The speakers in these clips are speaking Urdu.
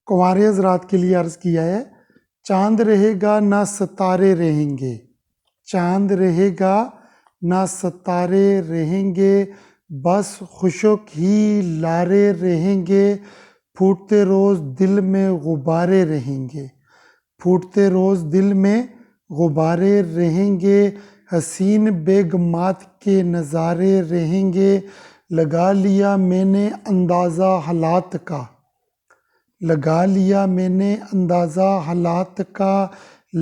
کنوارے حضرات کے لیے عرض کیا ہے، چاند رہے گا نہ ستارے رہیں گے، چاند رہے گا نہ ستارے رہیں گے، بس خشک ہی لارے رہیں گے، پھوٹتے روز دل میں غبارے رہیں گے، پھوٹتے روز دل میں غبارے رہیں گے، حسین بیگمات کے نظارے رہیں گے، لگا لیا میں نے اندازہ حالات کا، لگا لیا میں نے اندازہ حالات کا،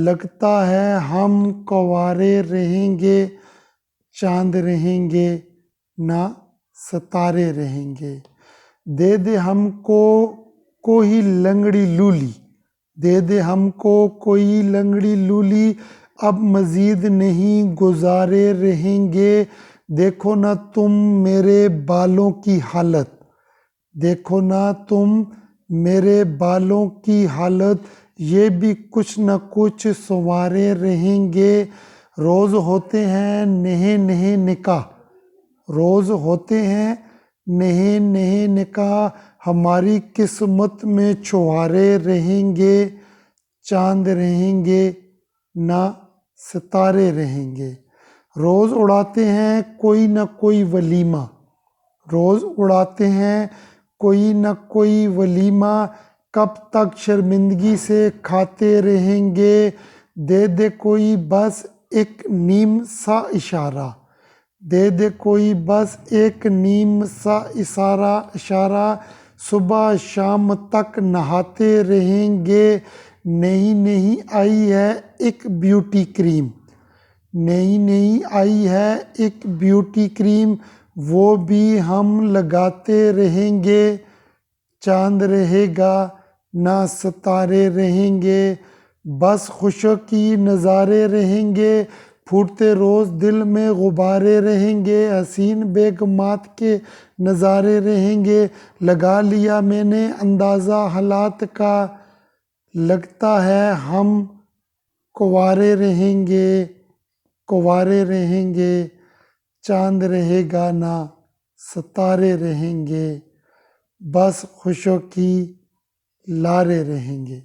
لگتا ہے ہم کنوارے رہیں گے، چاند رہیں گے نہ ستارے رہیں گے، دے دے ہم کو کوئی لنگڑی لولی، دے دے ہم کو کوئی لنگڑی لولی، اب مزید نہیں گزارے رہیں گے، دیکھو نہ تم میرے بالوں کی حالت، دیکھو نہ تم میرے بالوں کی حالت، یہ بھی کچھ نہ کچھ سنوارے رہیں گے، روز ہوتے ہیں نہے نہے نکاح، روز ہوتے ہیں نہے نہے نکاح، ہماری قسمت میں چھوارے رہیں گے، چاند رہیں گے نہ ستارے رہیں گے، روز اڑاتے ہیں کوئی نہ کوئی ولیمہ، روز اڑاتے ہیں کوئی نہ کوئی ولیمہ، کب تک شرمندگی سے کھاتے رہیں گے، دے دے کوئی بس ایک نیم سا اشارہ، دے دے کوئی بس ایک نیم سا اشارہ، صبح شام تک نہاتے رہیں گے، نئی نئی آئی ہے ایک بیوٹی کریم، نئی نئی آئی ہے ایک بیوٹی کریم، وہ بھی ہم لگاتے رہیں گے، چاند رہے گا نہ ستارے رہیں گے، بس خشک ہی نظارے رہیں گے، پھوٹتے روز دل میں غبارے رہیں گے، حسین بیگمات کے نظارے رہیں گے، لگا لیا میں نے اندازہ حالات کا، لگتا ہے ہم کنوارے رہیں گے، کنوارے رہیں گے، چاند رہے گا نہ ستارے رہیں گے، بس خشک ہی لارے رہیں گے۔